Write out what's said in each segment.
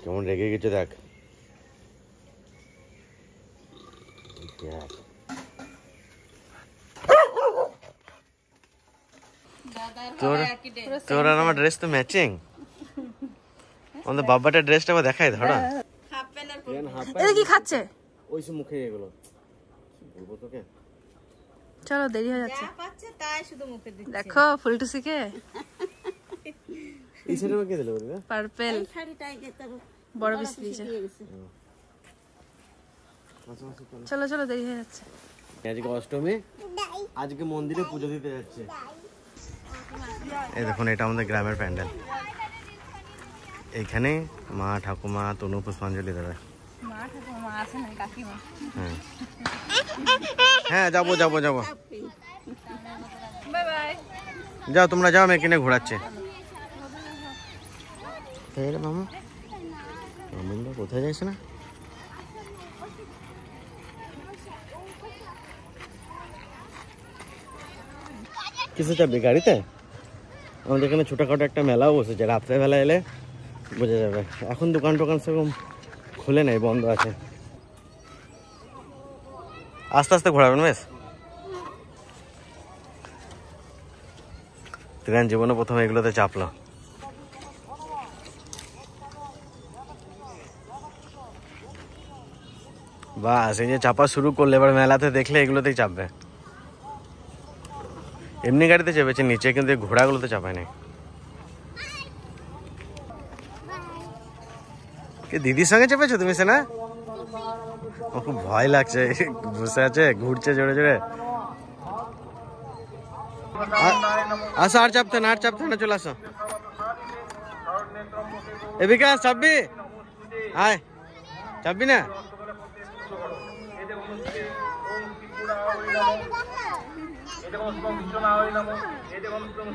কেমন রেগে গেছে দেখ। তোর আর আমার ড্রেস তো ম্যাচিং। আমাদের বাবাটার ড্রেসটা আবার দেখাই ধরা। এটা কি খাচ্ছে? ওই সব মুখে এগুলো বলবো তোকে। চলো দেরি হয়ে যাচ্ছে। তাই শুধু মুখে দিচ্ছে। দেখো ফুলটুসিকে এই শাড়ি কে দিল বলবে? পার্পল শাড়িটাই যেতে বড় পিস দিয়েছে। চলো চলো দেরি হয়ে যাচ্ছে। আজকে অষ্টমী, আজকে মন্দিরে পুজো দিতে যাচ্ছে। এই দেখুন, এটা আমাদের গ্রামের প্যান্ডেল। এইখানে মা ঠাকুমা তনু পুষ্পাঞ্জলি দেবে। হ্যাঁ হ্যাঁ, যাবো যাবো যাবো। যাও তোমরা যাও, আমি কিনে ঘোরাচ্ছি। মামা মামুন কোথায় যাইছে না? কিসে চাপবি? গাড়িতে? আমাদের এখানে ছোটখাটো একটা মেলাও বসেছে, রাত্রেবেলা এলে বোঝা যাবে। এখন দোকান টোকান সেরকম খুলে নেই, বন্ধ আছে। আস্তে আস্তে ঘোরাবেন বেশ। ট্রেন জীবনে প্রথমে এগুলোতে চাপলো। বাস এই যে চাপা শুরু করলে, এবার মেলাতে দেখলে এগুলোতেই চাপবে। এমনি গাড়িতে চেপেছে নিচে, কিন্তু ঘোড়াগুলোতে চাপায় নাই। দিদির সঙ্গে চেপেছো তুমি? সে না খুব ভয় লাগছে, বসে আছে ঘুরছে জোরে জোরে। আসো, আর চাপতে না, আর চাপতে না, চলে আসো। এ বিকাশ চাপবি? আয়, চাপবি না?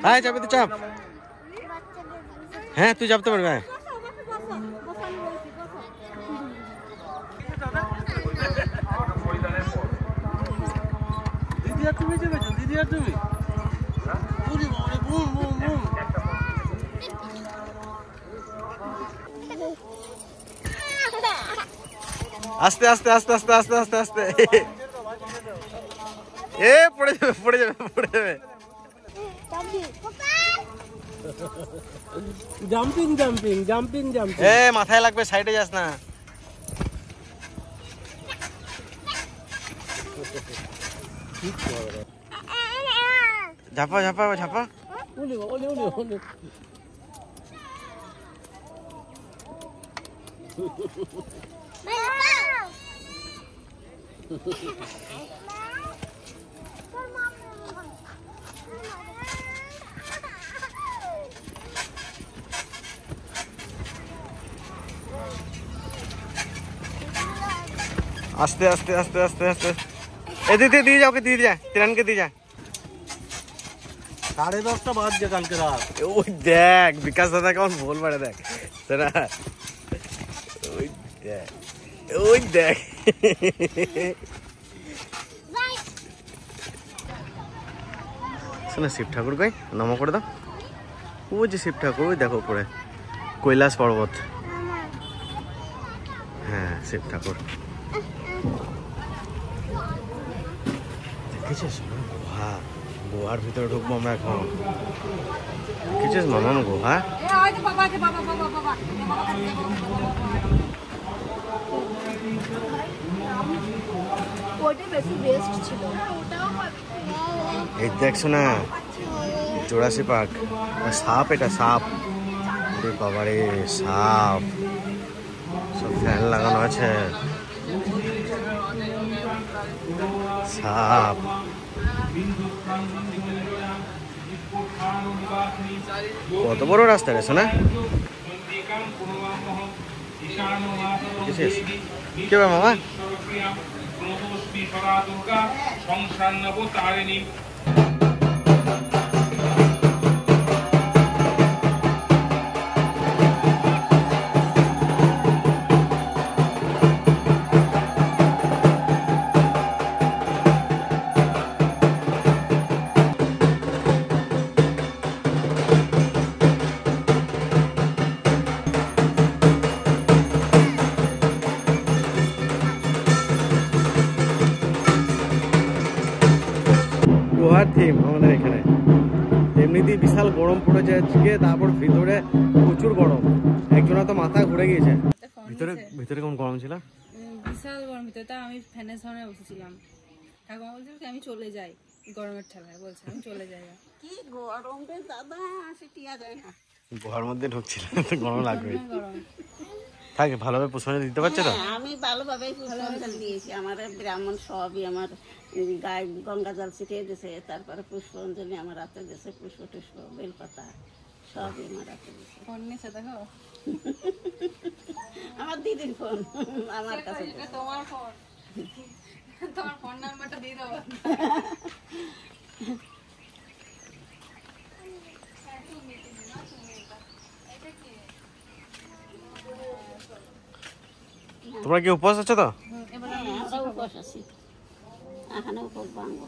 আয় চাপবি তো চাপ। হ্যাঁ তুই চাপতে পারবি। দিদি আর তুমি চেপেছো? দিদি আর তুমি? আস্তে আস্তে আস্তে আস্তে আস্তে আস্তে আস্তে। এ পড়ে যাবে পড়ে যাবে পড়ে যাবে। Jumping jumping jumping jumping. এ মাথায় লাগবে, সাইডে যাস না। ঝাপা ঝাপা ঝাপা। ওলে ওলে ওলে ওলে। আস্তে আস্তে আস্তে আস্তে আস্তে। এ দিদি দিয়ে যাও, দিয়ে যা, তিরানকে দিয়ে যা। 10:30 বাজছে কালকে রাত। ওই দেখ বিকাশ দাদা কেমন ভুল মারে, দেখ ওই দেখ ওই দেখ। শোনা শিব ঠাকুর কই নম করে দাও। ওই যে শিব ঠাকুর, ওই দেখো উপরে কৈলাস পর্বত। হ্যাঁ শিব ঠাকুর দেখেছিস? গুহা, গুহার ভিতরে ঢুকবো আমরা এখন। দেখেছিস মামাম গুহা? এই দেখছো না জোড়াসি পার্ক, সাপ, এটা সাপ। বাবারে সাপ, সব ফ্যান লাগানো আছে। সাপ, কত বড় রাস্তা রে শোনা। কে মামা? সত্যি বিশাল গরম পড়েছে আজকে, তারপর ভিতরে প্রচুর গরম, একজনের তো মাথা ঘুরে গিয়েছে। ভিতরে ভিতরে কেমন গরম ছিল? বিশাল গরম ভিতরে, তা আমি ফ্যানের সামনে বসেছিলাম। ঠাকুমা বলছিল কি আমি চলে যাই গরমের ঠেলায়, বলছে আমি চলে যাই। কি গরম রে দাদা, সে টিয়া যায় না। ঘর মধ্যে ঢুকছিল তো গরম লাগবে। গরম থাকে ভালোভাবে পুষ্পাঞ্জলি দিতে পারছে তো? হ্যাঁ, আমি ভালোভাবে পুষ্পাঞ্জলি দিয়েছি। আমার ব্রাহ্মণ সবই আমার গায়ে গঙ্গা জল ছিটিয়ে দিয়েছে, তারপরে পুষ্পাঞ্জলি আমার হাতে দিয়েছে, পুষ্প টুষ্প বেলপাতা সবই আমার হাতে দিয়েছে। ফোন নিয়েছে দেখো, আমার দিদির ফোন আমার কাছে। তোমার ফোন, তোমার ফোন নাম্বারটা দিয়ে দেবো। তোমরা কি উপবাস আছো তো? হ্যাঁ, আমরা উপোস আছি, এখানে উপোস ভাঙবো।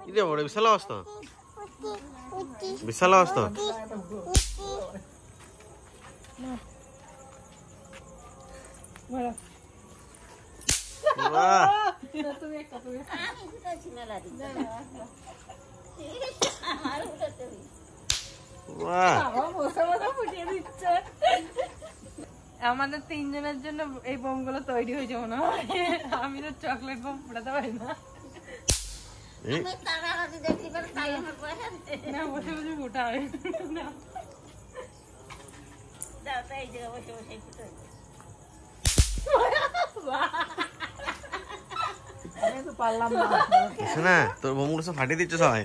কি রে বড় বিশাল অবস্থা, বিশাল অবস্থা। বাহ, বাহ। আমাদের তিনজনের জন্য এই বোম গুলো তৈরি হয়েছে মনে হয়। আমি তো চকলেট বোম ফুটাতে পারি না। না বসে বসে ফুটা হয় না। কিছু না, তোর বোমগুলো সব ফাটিয়ে দিচ্ছ সবাই।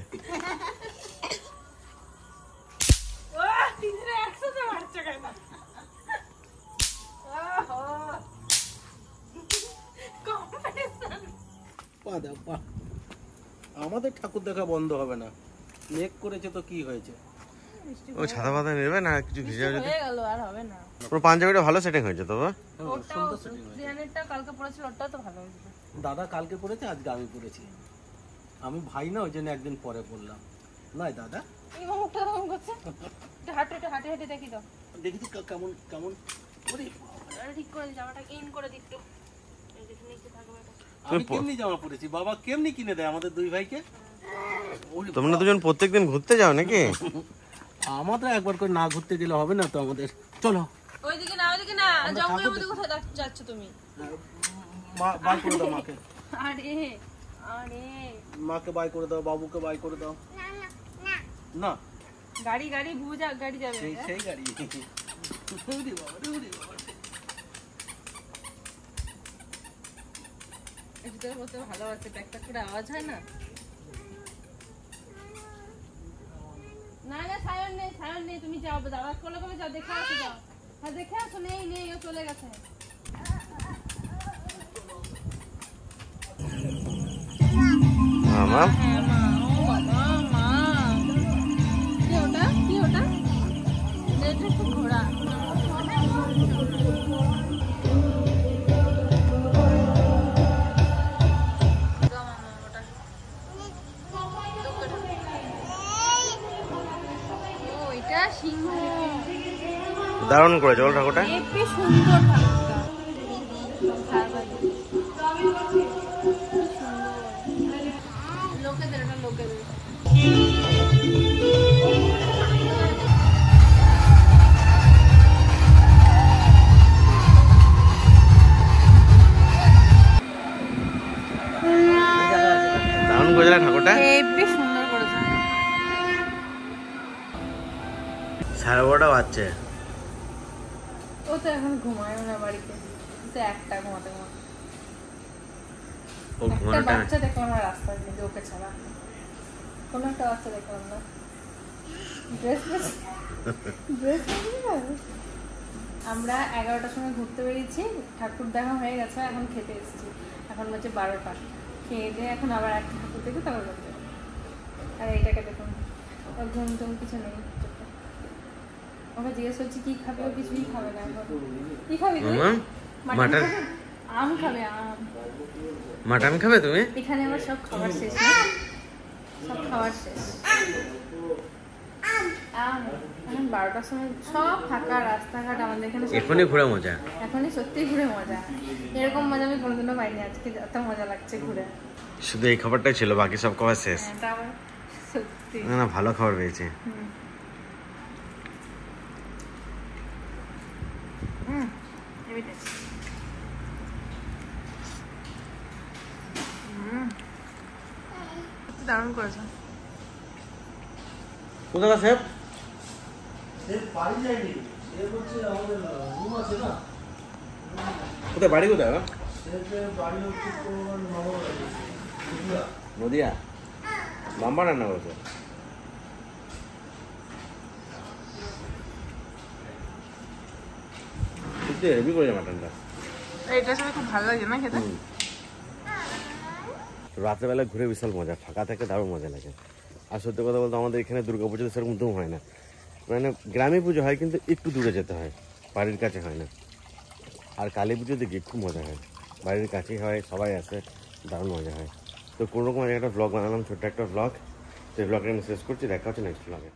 আমাদের ঠাকুর দেখা বন্ধ হবে না, মেঘ করেছে তো কি হয়েছে? ও ছাতা পাতা নেবে না কিছু ভিজে যদি? হয়ে গেল, আর হবে না। পুরো পাঞ্জাবিটা ভালো সেটিং হয়েছে তো? ওটাও ধ্যানেরটা কালকে পড়েছিল, ওটাও তো ভালো হয়েছে। দাদা কালকে পড়েছে, আজকে আমি পড়েছি। আমি ভাই না, ওই জন্য একদিন পরে পড়লাম। নয় দাদা, এই মুখটা এরকম করছে, একটু হাঁটে একটু হাঁটে হাঁটে দেখি তো। দেখি তো কেমন কেমন। ওরে, ঠিক করে দিই, জামাটা ইন করে দিই একটু। এই যে নিচে থাকবে এটা। আমি কেমনি জামা পড়েছি, বাবা কেমনি কিনে দেয় আমাদের দুই ভাইকে। তোমরা দুজন প্রত্যেকদিন ঘুরতে যাও নাকি? আমাদের একবার করে না ঘুরতে গেলে হবে না তো আমাদের। চলো ওইদিকে না, ওইদিকে না, জঙ্গলের মধ্যে কোথায় যাচ্ছ তুমি? মা বাই করে দাও মাকে, আরে আরে মাকে বাই করে দাও, বাবুকে বাই করে দাও। না গাড়ি গাড়ি বুঝা গাড়ি যাবে। সেই সেই গাড়ি। ওরে বাবা রে, ওরে বাবা রে। এটা করতে ভালো আছে, প্যাক প্যাক করে আওয়াজ হয় না। না না সায়ন নেই, তুমি যাও, দাদা কোলে কোলে যাও, দেখে আসো, যাও। হ্যাঁ দেখে আসো, নেই ও চলে গেছে। আমার হ্যাঁ মা, ও বাবা মা, কি ওটা কি ওটা? এটা তো ঘোড়া। ও এটা সিংহ। দারুণ করেছে বল ঠাকুরটা। হেব্বি সুন্দর ঠাকুরটা। লোকেদের, এটা লোকেদের। দারুণ করেছে না ঠাকুরটা, হেব্বি সুন্দর করেছে। সাড়ে 12টা বাজছে। ও তো এখন ঘুমায় না বাড়িতে, তো একটা ঘুমাতে ঘুমাতে। ও একটা ঘুমানোটা বাচ্চা দেখলাম না রাস্তায়, কিন্তু ওকে ছাড়া কোনো একটা বাচ্চা দেখলাম না। ড্রেস আমরা 11টার সময় ঘুরতে বেরিয়েছি, ঠাকুর দেখা হয়ে গেছে, এখন খেতে এসেছি। এখন হচ্ছে 12টা, খেয়ে দিয়ে এখন আবার একটা ঠাকুর দেখে তারপর যাবে। আর এইটাকে দেখুন, ওর ঘুম টুম কিছু নেই। ওকে জিজ্ঞেস করছি কি খাবে, ও কিছুই খাবে না। কি খাবি তুই? মাটন। আম খাবে, আম। মাটন খাবে তুমি? এখানে আমার সব খাবার শেষ না, সব খাবার শেষ। এখন 12টার সময় সব ফাঁকা রাস্তাঘাট, আমাদের এখানে এখনই ঘুরে মজা, এখনই সত্যি ঘুরে মজা। এরকম মজা আমি কোনোদিনও পাইনি, আজকে এত মজা লাগছে ঘুরে। শুধু এই খাবারটাই ছিল, বাকি সব খাবার শেষ। এটা আবার সত্যি না না ভালো খাবার পেয়েছি। দারুণ করেছে। কোথায় স্যার? কোথায় বাড়ি কোথায়? নদিয়া মাম্বা রান্না করেছে। সত্যি হেভি করেছে মাটনটা। এটার সাথে খুব ভালো লাগে না খেতে? রাত্রেবেলা ঘুরে বিশাল মজা, ফাঁকা থেকে দারুণ মজা লাগে। আর সত্যি কথা বলতে আমাদের এখানে দুর্গাপুজোতে সেরকম ধুম হয় না, মানে গ্রামে পুজো হয় কিন্তু একটু দূরে যেতে হয়, বাড়ির কাছে হয় না। আর কালী পুজোতে গিয়ে খুব মজা হয়, বাড়ির কাছেই হয়, সবাই আসে, দারুণ মজা হয়। তো কোনোরকম একটা ব্লগ বানালাম, ছোট্ট একটা ব্লগ। তো এই ব্লগটা আমি শেষ করছি, দেখা হচ্ছে নেক্সট ব্লগে।